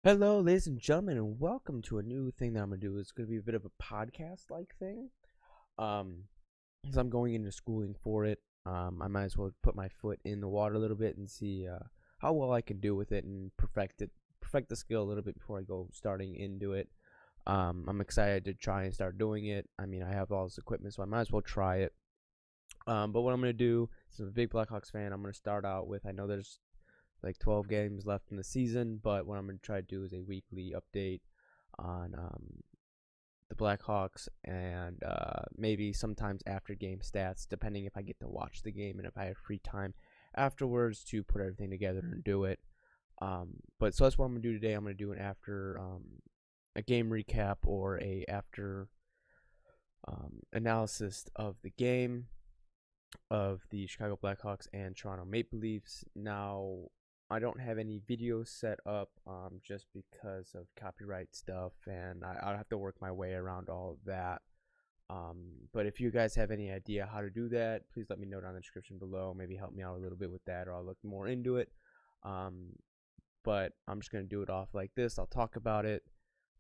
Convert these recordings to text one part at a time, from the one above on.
Hello, ladies and gentlemen, and welcome to a new thing that I'm gonna do. It's gonna be a bit of a podcast-like thing. Um, because I'm going into schooling for it. I might as well put my foot in the water a little bit and see how well I can do with it and perfect the skill a little bit before I go starting into it. I'm excited to try and start doing it. I mean, I have all this equipment, so I might as well try it. But what I'm gonna do, since I'm a big Blackhawks fan, I'm gonna start out with. I know there's like 12 games left in the season, but what I'm going to try to do is a weekly update on the Blackhawks and maybe sometimes after game stats, depending if I get to watch the game and if I have free time afterwards to put everything together and do it. But so that's what I'm going to do today. I'm going to do an after a game recap or a after analysis of the game of the Chicago Blackhawks and Toronto Maple Leafs. Now, I don't have any videos set up just because of copyright stuff, and I'll have to work my way around all of that. But if you guys have any idea how to do that, please let me know down in the description below. Maybe help me out a little bit with that, or I'll look more into it. Um, but I'm just going to do it off like this. I'll talk about it.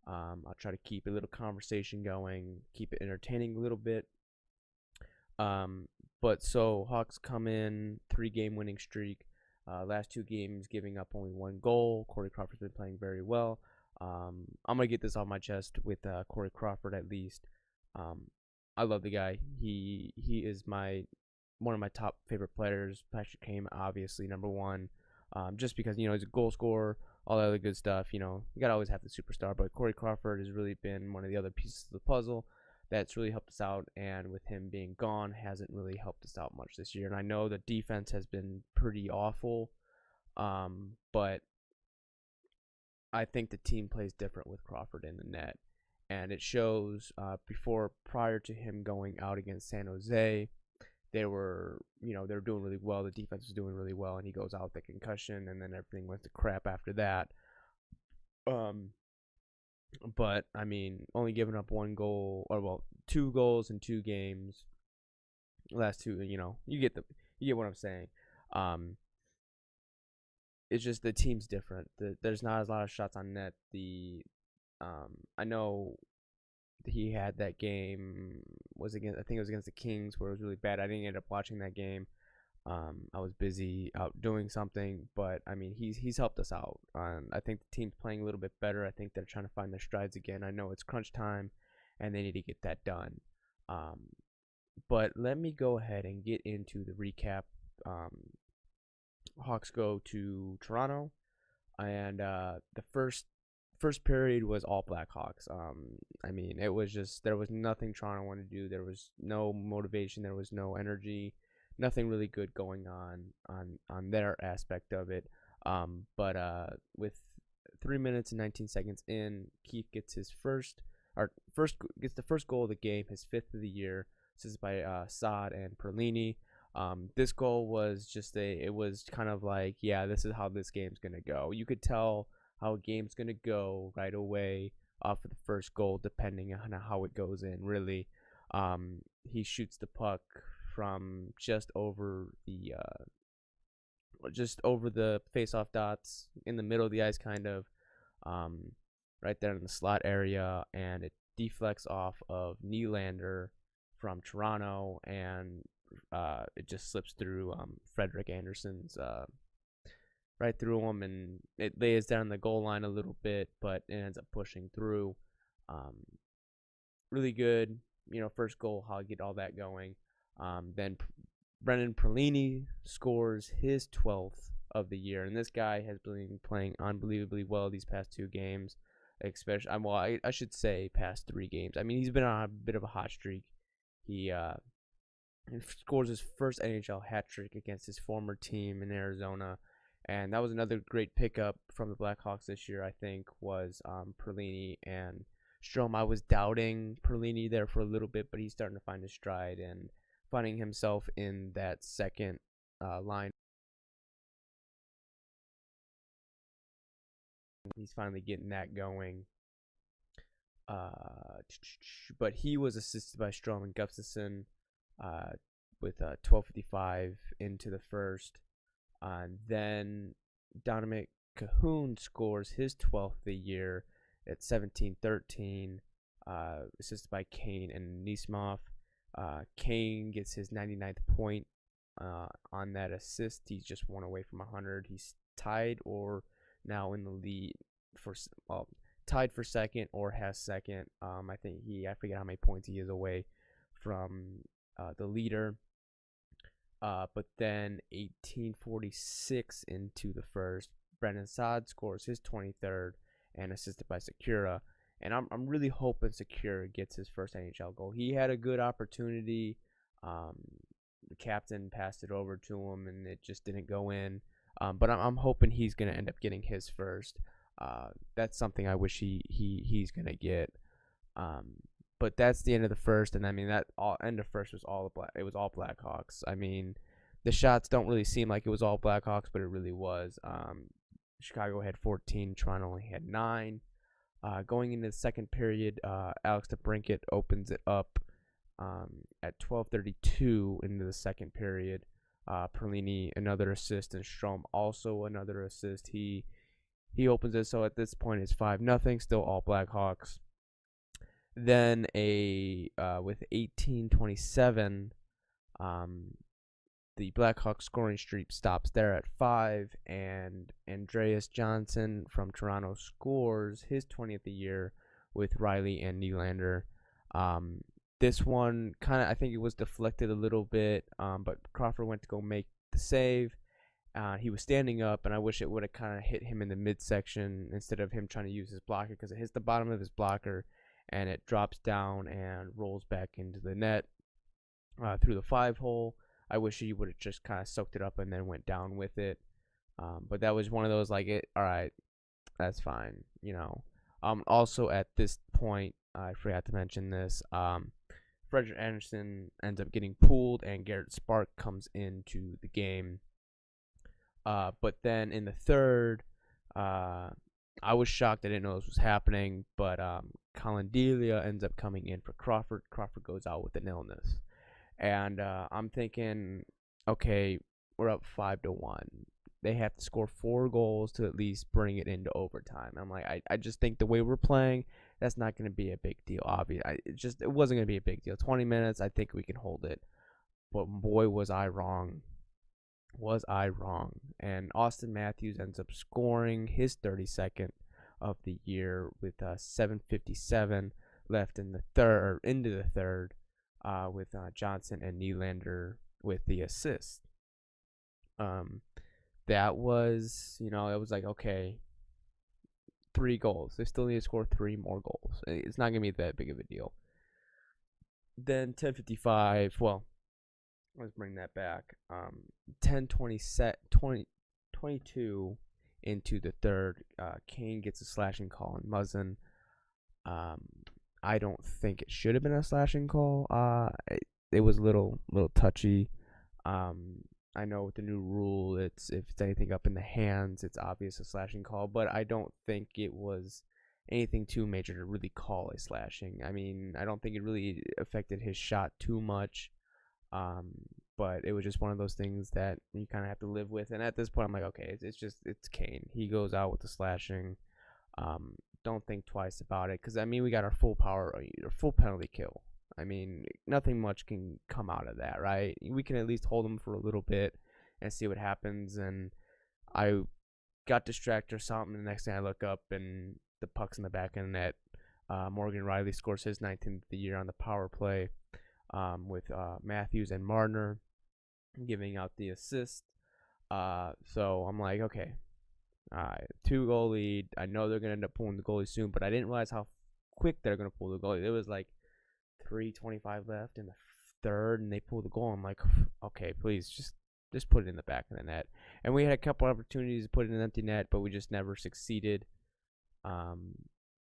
I'll try to keep a little conversation going, keep it entertaining a little bit. Um, but so Hawks come in 3-game winning streak. Last 2 games giving up only 1 goal. Corey Crawford's been playing very well. I'm gonna get this off my chest with Corey Crawford at least. Um, I love the guy. He is one of my top favorite players. Patrick Kane, obviously number 1. Just because he's a goal scorer, all that other good stuff. You gotta always have the superstar, but Corey Crawford has really been one of the other pieces of the puzzle that's really helped us out, and with him being gone hasn't really helped us out much this year. And I know the defense has been pretty awful, but I think the team plays different with Crawford in the net, and it shows. Prior to him going out against San Jose, they were doing really well. The defense was doing really well, and he goes out with a concussion, and then everything went to crap after that. Um, but I mean, only giving up 1 goal, or well, 2 goals in 2 games. Last two, you get what I'm saying. Um, it's just the team's different. There's not a lot of shots on net. I know he had that game was against, I think it was against the Kings, where it was really bad. I didn't end up watching that game. I was busy out doing something, but I mean, he's helped us out. I think the team's playing a little bit better. I think they're trying to find their strides again. I know it's crunch time, and they need to get that done. Um, but let me go ahead and get into the recap. Hawks go to Toronto, and the first period was all Blackhawks. I mean, it was just there was nothing Toronto wanted to do. There was no motivation. There was no energy. Nothing really good going on their aspect of it. But with 3 minutes and 19 seconds in, Keith gets his gets the first goal of the game, his 5th of the year. This is by Saad and Perlini. This goal was it was kind of like, yeah, this is how this game's gonna go. You could tell how a game's gonna go right away off of the first goal, depending on how it goes in. Really, he shoots the puck from just over the face-off dots in the middle of the ice, kind of, right there in the slot area, and it deflects off of Nylander from Toronto, and it just slips through Frederick Anderson's right through him, and it lays down the goal line a little bit, but it ends up pushing through. Um, really good, first goal, how to get all that going. Then Brendan Perlini scores his 12th of the year, and this guy has been playing unbelievably well these past 2 games, especially. Well, I should say past 3 games. I mean, he's been on a bit of a hot streak. He scores his first NHL hat trick against his former team in Arizona, and that was another great pickup from the Blackhawks this year. I think was Perlini and Strome. I was doubting Perlini there for a little bit, but he's starting to find his stride and finding himself in that second line. He's finally getting that going. But he was assisted by Strome and Gustafsson uh, with 12:55 into the first. Then Dominik Cahoon scores his 12th of the year at 17-13, assisted by Kane and Nismov. Kane gets his 99th point on that assist. He's just one away from 100. He's tied or now in the lead for tied for second or has second. I forget how many points he is away from the leader. But then 1846 into the first, Brendan Saad scores his 23rd and assisted by Sakura. And I'm really hoping Sakura gets his first NHL goal. He had a good opportunity. The captain passed it over to him, and it just didn't go in. But I'm hoping he's gonna end up getting his first. That's something I wish he's gonna get. But that's the end of the first, and I mean that end of first was all Blackhawks. I mean, the shots don't really seem like it was all Blackhawks, but it really was. Chicago had 14, Toronto only had 9. Going into the second period, Alex DeBrincat opens it up at 12:32 into the second period. Perlini another assist, and Strome also another assist. He opens it, so at this point it's 5-0, still all Blackhawks. Then with 18:27, the Blackhawks scoring streak stops there at 5, and Andreas Johnson from Toronto scores his 20th of the year with Riley and Nylander. This one I think it was deflected a little bit, but Crawford went to go make the save. He was standing up, and I wish it would have kind of hit him in the midsection instead of him trying to use his blocker, because it hits the bottom of his blocker and it drops down and rolls back into the net through the 5-hole. I wish he would have just kind of soaked it up and then went down with it. But that was one of those, all right, that's fine, Also at this point, I forgot to mention this, Frederick Anderson ends up getting pulled, and Garrett Spark comes into the game. But then in the third, I was shocked. I didn't know this was happening, but Colin Delia ends up coming in for Crawford. Crawford goes out with an illness. And I'm thinking, okay, we're up 5-1. They have to score 4 goals to at least bring it into overtime. I'm like, I just think the way we're playing, that's not going to be a big deal. Obviously, it wasn't going to be a big deal. 20 minutes, I think we can hold it. But boy, was I wrong. And Austin Matthews ends up scoring his 32nd of the year with 7:57 left in the third, into the third, with Johnson and Nylander with the assist. That was, it was like, okay, 3 goals. They still need to score 3 more goals. It's not gonna be that big of a deal. Then 10:55. Well, let's bring that back. 10:22 into the third. Kane gets a slashing call on Muzzin. I don't think it should have been a slashing call. It was a little touchy. I know with the new rule, if it's anything up in the hands, it's obvious a slashing call. But I don't think it was anything too major to really call a slashing. I mean, I don't think it really affected his shot too much. But it was just one of those things that you kind of have to live with. And at this point, I'm like, okay, it's Kane. He goes out with the slashing. Don't think twice about it, because I mean, we got our full penalty kill. I mean, nothing much can come out of that, right? We can at least hold him for a little bit and see what happens. And I got distracted or something. The next thing I look up, and the puck's in the back of the net. Morgan Riley scores his 19th of the year on the power play, with Matthews and Marner giving out the assist. So I'm like, okay, all right, 2-goal lead. I know they're going to end up pulling the goalie soon, but I didn't realize how quick they're going to pull the goalie. It was like 3:25 left in the third, and they pulled the goal. I'm like, okay, please just put it in the back of the net. And we had a couple opportunities to put it in an empty net, but we just never succeeded.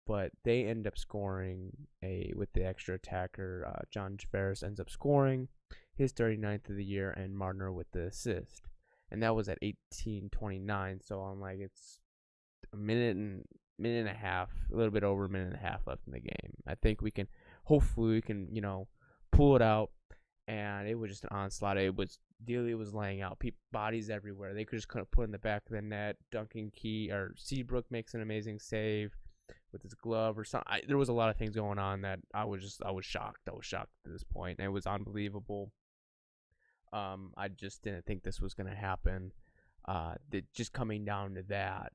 But they end up scoring with the extra attacker. John Tavares ends up scoring his 39th of the year, and Marner with the assist. And that was at 18:29. So I'm like, it's a minute and a half, a little bit over a minute and a half left in the game. I think hopefully we can, pull it out and it was just an onslaught. It was Delia was laying out bodies everywhere. They could just couldn't put in the back of the net. Duncan Key or Seabrook makes an amazing save with his glove or something. There was a lot of things going on that I was shocked. I was shocked at this point. It was unbelievable. I just didn't think this was gonna happen. Just coming down to that,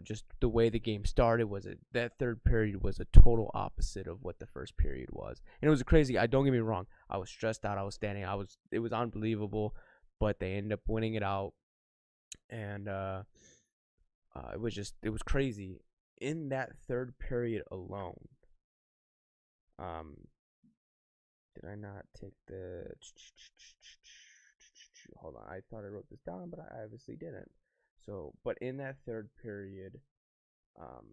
just the way the game started that third period was a total opposite of what the first period was, and it was crazy. I don't get me wrong, I was stressed out. I was standing. It was unbelievable, but they ended up winning it out, and it was crazy in that third period alone. Did I not take the? Hold on, I thought I wrote this down, but I obviously didn't. So, but in that third period, um,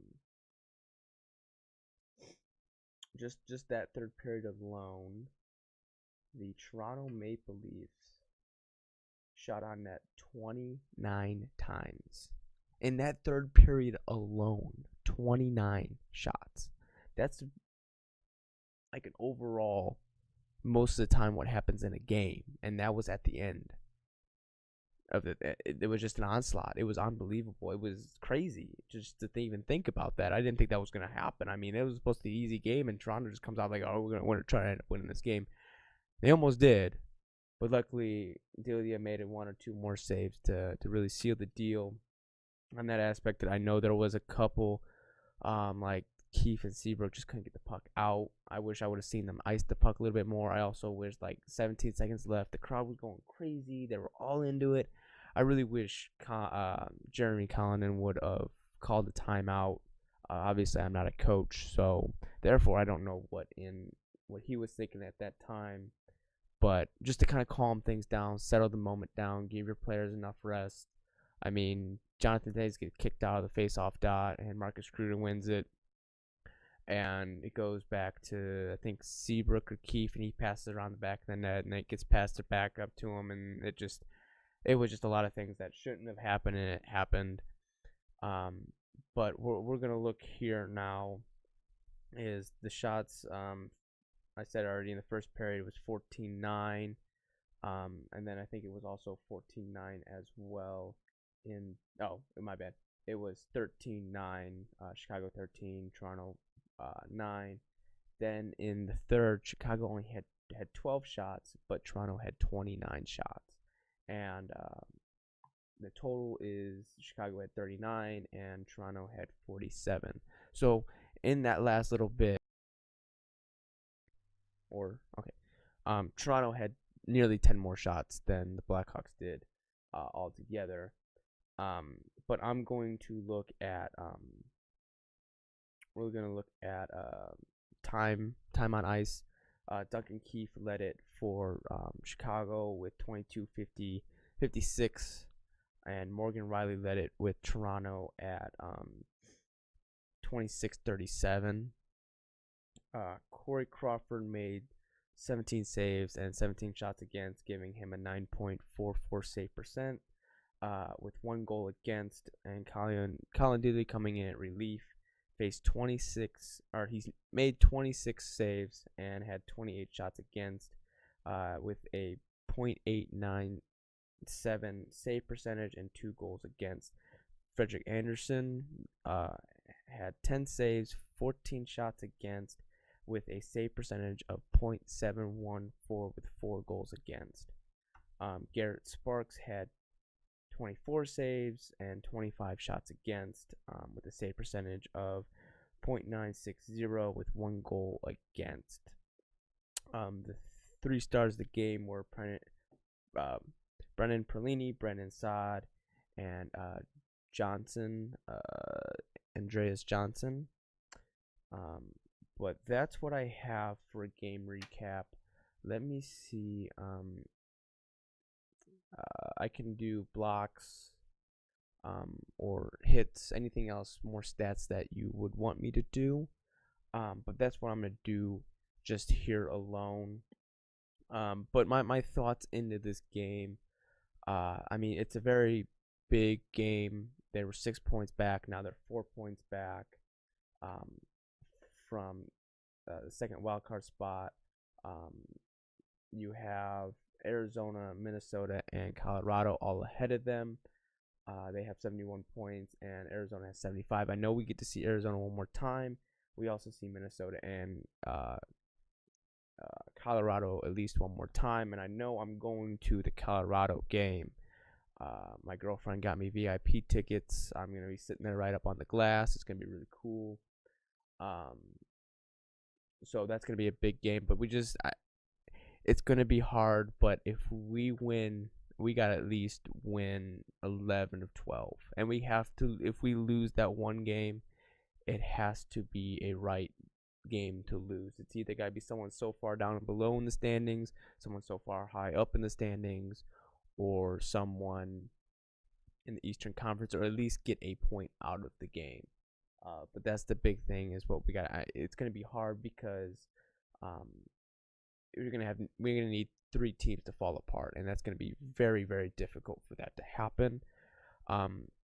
just that third period alone, the Toronto Maple Leafs shot on net 29 times. In that third period alone, 29 shots. That's like an overall, most of the time, what happens in a game, and that was at the end of it was just an onslaught. It was unbelievable. It was crazy just to even think about that. I didn't think that was going to happen. I mean, it was supposed to be an easy game, and Toronto just comes out like, oh, we're going to try to end up winning this game. They almost did, but luckily, Delia made it one or two more saves to really seal the deal on that aspect. That I know there was a couple, like Keefe and Seabrook just couldn't get the puck out. I wish I would have seen them ice the puck a little bit more. I also wish, like, 17 seconds left, the crowd was going crazy. They were all into it. I really wish Jeremy Collinan would have called the timeout. Obviously, I'm not a coach, so therefore I don't know what he was thinking at that time. But just to kind of calm things down, settle the moment down, give your players enough rest. I mean, Jonathan Taves gets kicked out of the face-off dot, and Marcus Kruger wins it. And it goes back to, I think, Seabrook or Keefe, and he passes it around the back of the net, and it gets passed it back up to him, and it was just a lot of things that shouldn't have happened, and it happened. But we're gonna look here now. Is the shots? I said already in the first period it was 14-9, and then I think it was also 14-9 as well. My bad. It was 13-9. Chicago 13, Toronto 9. Then in the third, Chicago only had 12 shots, but Toronto had 29 shots. And the total is Chicago had 39 and Toronto had 47. So in that last little bit, Toronto had nearly 10 more shots than the Blackhawks did altogether. But I'm going to look at we're going to look at time on ice. Duncan Keefe led it for Chicago with 22:56, and Morgan Riley led it with Toronto at 26:37. Corey Crawford made 17 saves and 17 shots against, giving him a 9.44 save percent, with one goal against. And Colin Dilley coming in at relief faced he's made 26 saves and had 28 shots against, with a .897 save percentage and 2 goals against. Frederick Anderson had 10 saves, 14 shots against, with a save percentage of .714 with 4 goals against. Garrett Sparks had 24 saves and 25 shots against, with a save percentage of .960 with 1 goal against. The 3 stars of the game were Brennan Perlini, Brendan Saad, and Andreas Johnson. But that's what I have for a game recap. Let me see. I can do blocks, or hits, anything else, more stats that you would want me to do. But that's what I'm going to do just here alone. But my thoughts into this game, I mean, it's a very big game. They were 6 points back. Now they're 4 points back from the second wild card spot. You have Arizona, Minnesota, and Colorado all ahead of them. They have 71 points, and Arizona has 75. I know we get to see Arizona one more time. We also see Minnesota and Colorado at least one more time, and I know I'm going to the Colorado game. My girlfriend got me VIP tickets. I'm gonna be sitting there right up on the glass. It's gonna be really cool. Um, so that's gonna be a big game. But it's gonna be hard. But if we win, we gotta at least win 11 of 12, and we have to. If we lose that one game, it has to be a right game to lose. It's either got to be someone so far down and below in the standings, someone so far high up in the standings, or someone in the Eastern Conference, or at least get a point out of the game. But that's the big thing is what we got. It's going to be hard because um, we're gonna need three teams to fall apart, and that's going to be very, very difficult for that to happen.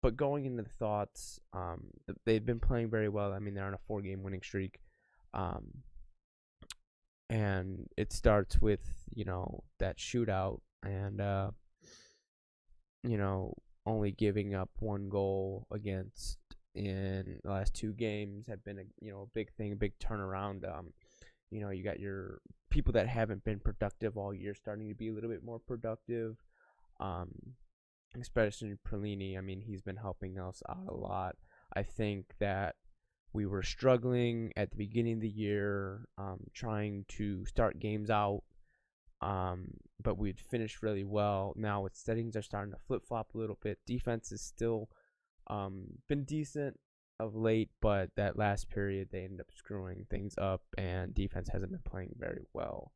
But going into the thoughts, they've been playing very well. I mean, they're on a 4-game winning streak. Um, and it starts with, that shootout and, only giving up one goal against in the last 2 games have been a big thing, a big turnaround. You got your people that haven't been productive all year starting to be a little bit more productive. Um, Especially Perlini. I mean, he's been helping us out a lot. I think that we were struggling at the beginning of the year, trying to start games out, but we'd finished really well. Now its settings are starting to flip flop a little bit. Defense is still been decent of late, but that last period they ended up screwing things up, and defense hasn't been playing very well.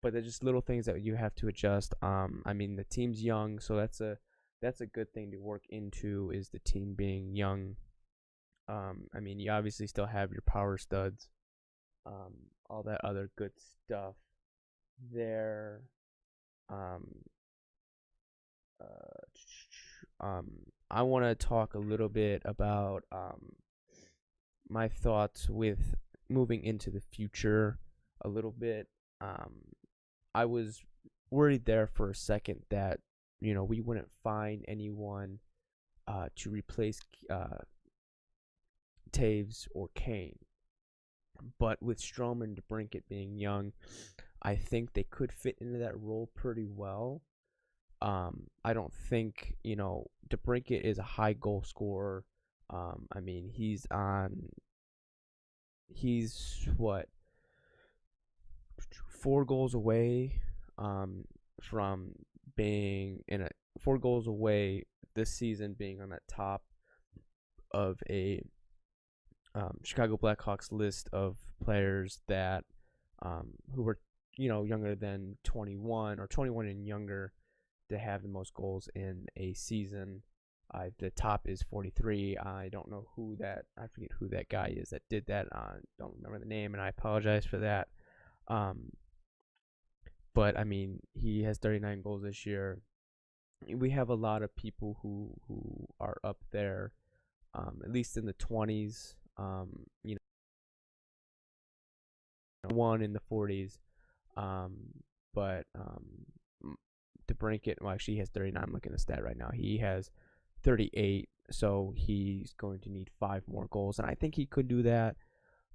But they're just little things that you have to adjust. I mean, the team's young, so that's a good thing to work into, is the team being young. I mean, you obviously still have your power studs, all that other good stuff there. Um, I want to talk a little bit about my thoughts with moving into the future a little bit. I was worried there for a second that we wouldn't find anyone to replace Taves or Kane. But with Strom and DeBrincat being young, I think they could fit into that role pretty well. I don't think DeBrincat is a high goal scorer. I mean, he's what, 4 goals away from being 4 goals away this season, being on that top of a Chicago Blackhawks list of players that who were younger than 21 or 21 and younger to have the most goals in a season. The top is 43. I don't know I forget who that guy is that did that. Don't remember the name, and I apologize for that. But I mean, he has 39 goals this year. We have a lot of people who are up there, at least in the 20s. One in the 40s. But DeBrincat, well, actually, he has 39. I'm looking at the stat right now. He has 38, so he's going to need 5 more goals, and I think he could do that.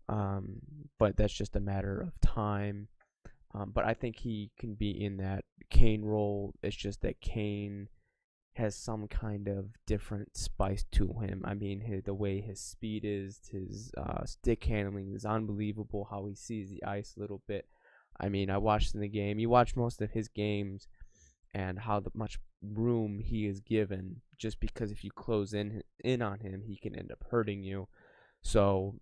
But that's just a matter of time. But I think he can be in that Kane role. It's just that Kane has some kind of different spice to him. I mean, the way his speed is, his stick handling is unbelievable. How he sees the ice a little bit. I mean, I watched in the game. You watch most of his games, and how much room he is given. Just because if you close in on him, he can end up hurting you. So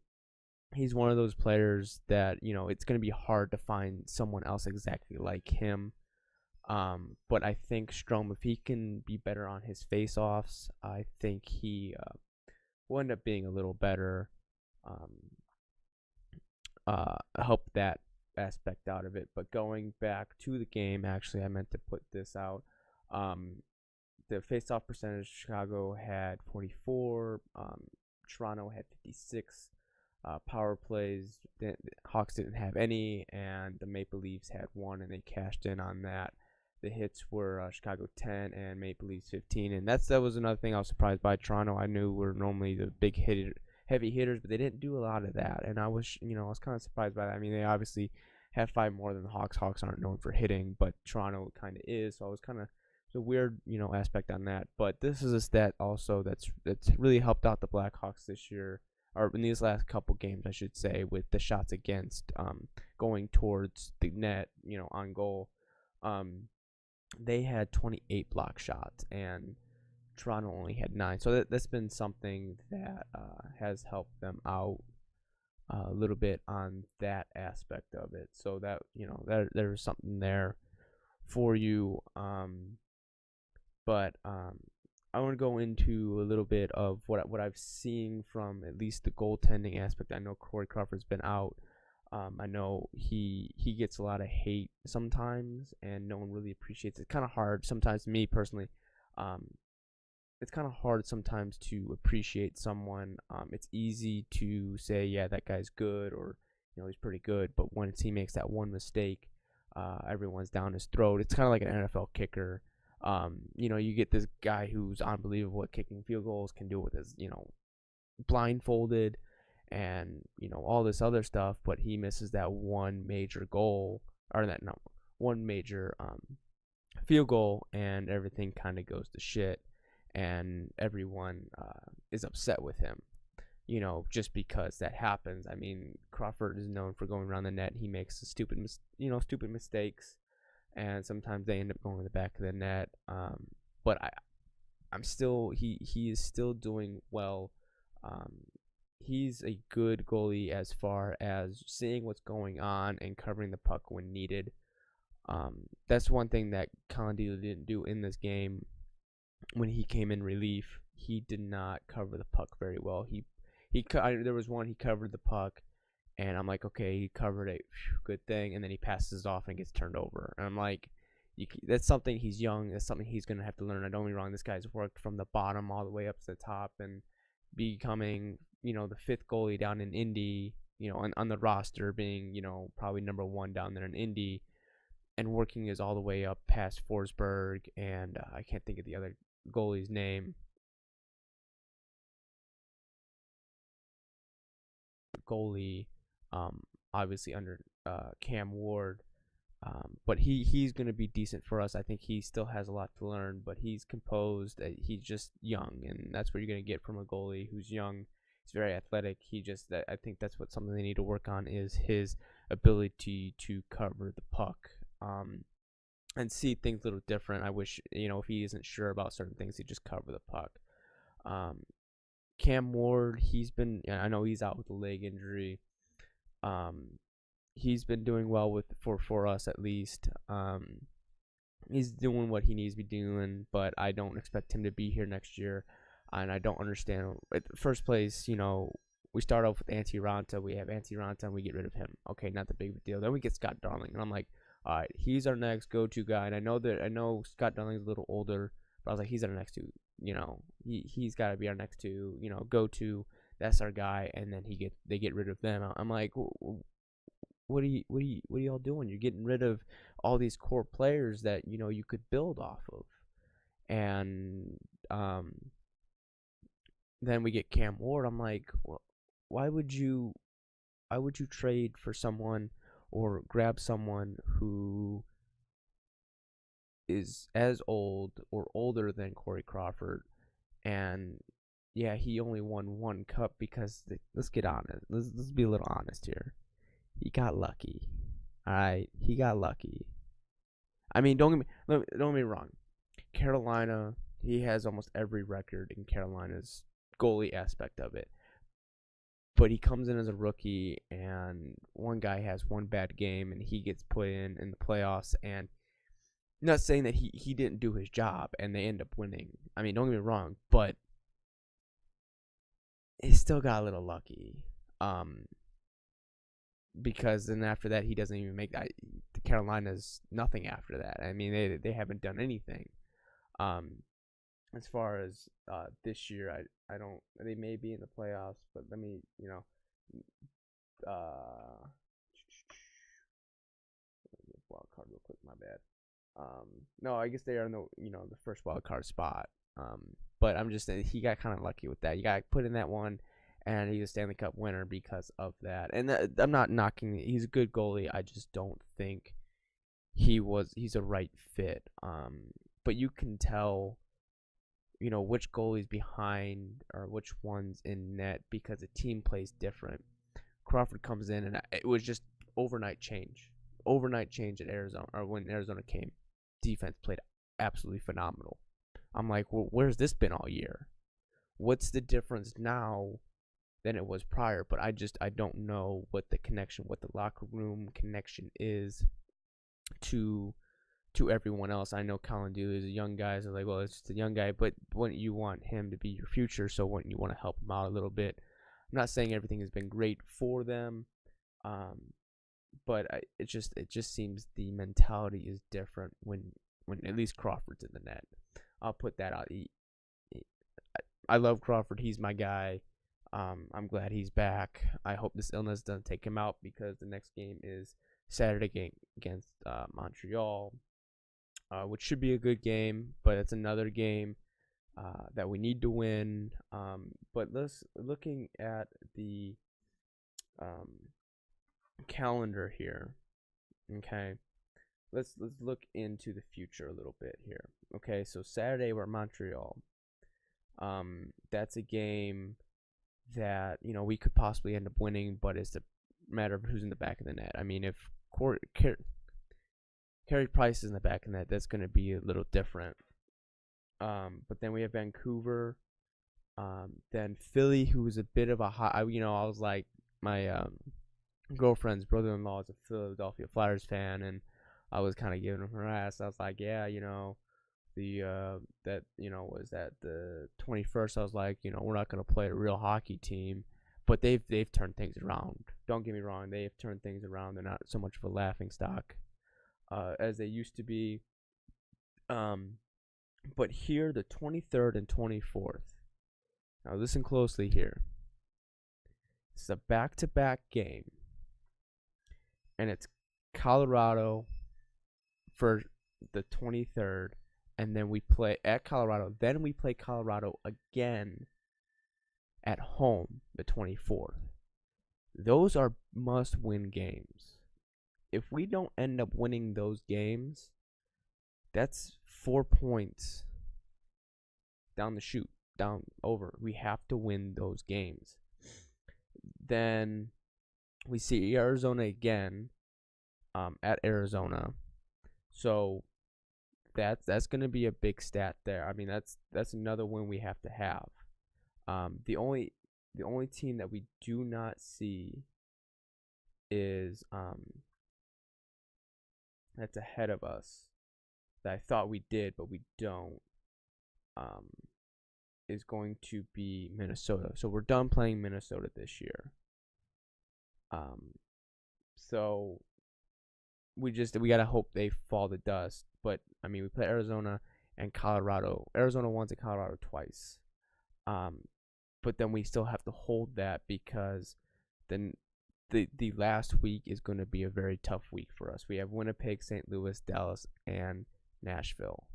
he's one of those players that it's going to be hard to find someone else exactly like him. But I think Strom, if he can be better on his face-offs, I think he will end up being a little better. Help that aspect out of it. But going back to the game, actually, I meant to put this out. The face-off percentage, Chicago had 44. Toronto had 56. power plays. Hawks didn't have any, and the Maple Leafs had one, and they cashed in on that. The hits were Chicago 10 and Maple Leafs 15, and that was another thing I was surprised by. Toronto, I knew were normally the heavy hitters, but they didn't do a lot of that, and I was kind of surprised by that. I mean, they obviously have five more than the Hawks. Hawks aren't known for hitting, but Toronto kind of is, so I was kind of it's a weird aspect on that. But this is a stat also that's really helped out the Blackhawks this year, or in these last couple games, I should say, with the shots against going towards the net, on goal. They had 28 block shots, and Toronto only had 9. So that's been something that has helped them out a little bit on that aspect of it. So that there's something there for you. But I want to go into a little bit of what I've seen from at least the goaltending aspect. I know Corey Crawford's been out. I know he gets a lot of hate sometimes, and no one really appreciates it. It's kind of hard sometimes, me personally. It's kind of hard sometimes to appreciate someone. It's easy to say, yeah, that guy's good, or he's pretty good. But once he makes that one mistake, everyone's down his throat. It's kind of like an NFL kicker. You get this guy who's unbelievable at kicking field goals, can do it with his, blindfolded, and all this other stuff, but he misses that one major goal, or that no one major field goal, and everything kind of goes to shit, and everyone is upset with him, just because that happens. I mean, Crawford is known for going around the net. He makes stupid mistakes, and sometimes they end up going to the back of the net. But I'm still he is still doing well. He's a good goalie as far as seeing what's going on and covering the puck when needed. That's one thing that Condito didn't do in this game. When he came in relief, he did not cover the puck very well. There was one he covered the puck, and I'm like, okay, he covered it, good thing, and then he passes it off and gets turned over. And I'm like, that's something. He's young. That's something he's gonna have to learn. I don't get me wrong. This guy's worked from the bottom all the way up to the top, and becoming the fifth goalie down in Indy, on the roster, being probably number one down there in Indy, and working his all the way up past Forsberg, and I can't think of the other goalie's name. Goalie, obviously under Cam Ward. But he's going to be decent for us. I think he still has a lot to learn, but he's composed. He's just young, and that's what you're going to get from a goalie who's young. He's very athletic. I think that's something they need to work on, is his ability to cover the puck, and see things a little different. I wish, if he isn't sure about certain things, he'd just cover the puck. Cam Ward, I know he's out with a leg injury. He's been doing well for us, at least. He's doing what he needs to be doing, but I don't expect him to be here next year. And I don't understand. At first place, we start off with Antti Ranta. We have Antti Ranta, and we get rid of him. Okay, not the big deal. Then we get Scott Darling, and I'm like, all right, he's our next go-to guy. And I know Scott Darling's a little older, but I was like, he's our next two. He's got to be our next two. Go-to. That's our guy. And then they get rid of them. I'm like, what are y'all doing? You're getting rid of all these core players that you could build off of, and then we get Cam Ward. I'm like, well, why would you trade for someone or grab someone who is as old or older than Corey Crawford? And yeah, he only won one cup because let's get honest. Let's be a little honest here. He got lucky. All right, he got lucky. I mean, don't get me wrong. Carolina, he has almost every record in Carolina's goalie aspect of it. But he comes in as a rookie, and one guy has one bad game, and he gets put in the playoffs. And I'm not saying that he didn't do his job, and they end up winning. I mean, don't get me wrong, but he still got a little lucky. Because then after that, he doesn't even make that. The Carolina's nothing after that. I mean, they haven't done anything. As far as this year, I don't. They may be in the playoffs, but let me uh wild card real quick, my bad. No, I guess they are in the first wild card spot. But I'm just saying he got kind of lucky with that. You got put in that one, and he's a Stanley Cup winner because of that. And I'm not knocking. He's a good goalie. I just don't think he's a right fit. But you can tell, which goalie's behind or which one's in net because the team plays different. Crawford comes in, and it was just overnight change. Overnight change at Arizona, or when Arizona came, defense played absolutely phenomenal. I'm like, well, where's this been all year? What's the difference now than it was prior? But I don't know what the locker room connection is to everyone else. I know Colin Dooley is a young guy, so like, well, it's just a young guy, but wouldn't you want him to be your future? So wouldn't you want to help him out a little bit? I'm not saying everything has been great for them, but it just seems the mentality is different when at least Crawford's in the net. I'll put that out. I love Crawford. He's my guy. I'm glad he's back. I hope this illness doesn't take him out because the next game is Saturday against Montreal, which should be a good game, but it's another game that we need to win. But looking at the calendar here, okay, let's look into the future a little bit here. Okay, so Saturday we're at Montreal. That's a game that we could possibly end up winning, but it's a matter of who's in the back of the net. I mean, if Carey Price is in the back of the net, that's going to be a little different. But then we have Vancouver, then Philly, who's a bit of a hot. I was like, my girlfriend's brother-in-law is a Philadelphia Flyers fan, and I was kind of giving him her ass. I was like, yeah, was that the 21st? I was like, we're not gonna play a real hockey team, but they've turned things around. Don't get me wrong, they've turned things around. They're not so much of a laughing stock as they used to be. But here, the 23rd and 24th. Now listen closely here. It's a back-to-back game, and it's Colorado for the 23rd, and then we play at Colorado. Then we play Colorado again at home the 24th. Those are must-win games. If we don't end up winning those games, that's 4 points down the chute, down over. We have to win those games. Then we see Arizona again at Arizona. So that's going to be a big stat there. I mean, that's another win we have to have. The only team that we do not see is that's ahead of us that I thought we did, but we don't. Is going to be Minnesota. So we're done playing Minnesota this year. So we gotta hope they fall to dust. But I mean, we play Arizona and Colorado. Arizona once and Colorado twice. But then we still have to hold that because then the last week is going to be a very tough week for us. We have Winnipeg, St. Louis, Dallas, and Nashville.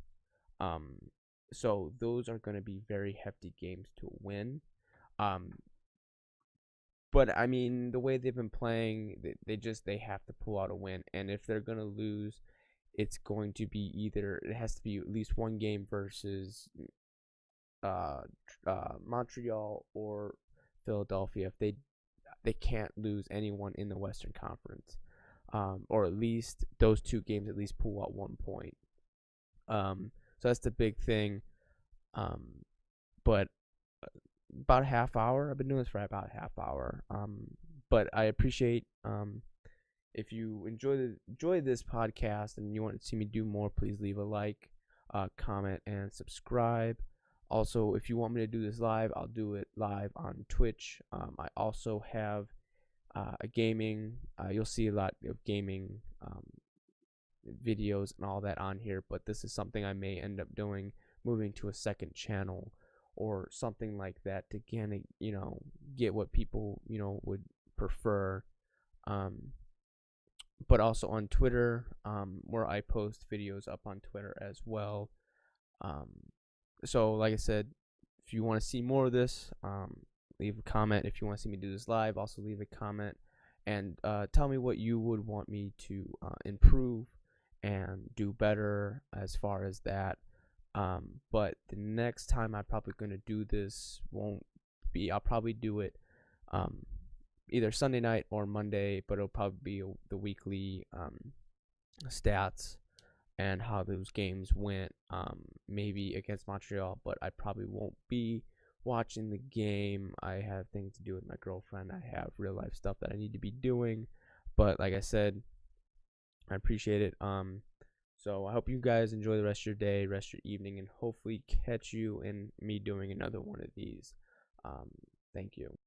So those are going to be very hefty games to win. But I mean, the way they've been playing, they have to pull out a win. And if they're going to lose, it's going to be it has to be at least one game versus Montreal or Philadelphia. If they can't lose anyone in the Western Conference, or at least those two games at least pull out 1 point. So that's the big thing. But about a half hour. I've been doing this for about a half hour. But I appreciate if you enjoy this podcast and you want to see me do more, please leave a like, comment, and subscribe. Also, if you want me to do this live, I'll do it live on Twitch. I also have a gaming. You'll see a lot of gaming videos and all that on here, but this is something I may end up doing, moving to a second channel or something like that to get what people would prefer. Um, but also on Twitter, where I post videos up on Twitter as well. Um, so like I said, if you want to see more of this, leave a comment. If you want to see me do this live, also leave a comment and tell me what you would want me to improve and do better as far as that. But the next time I'm probably going to do this won't be, I'll probably do it either Sunday night or Monday, but it'll probably be the weekly stats and how those games went, maybe against Montreal, but I probably won't be watching the game. I have things to do with my girlfriend. I have real life stuff that I need to be doing, but like I said, I appreciate it. So I hope you guys enjoy the rest of your day, rest of your evening, and hopefully catch you in me doing another one of these. Thank you.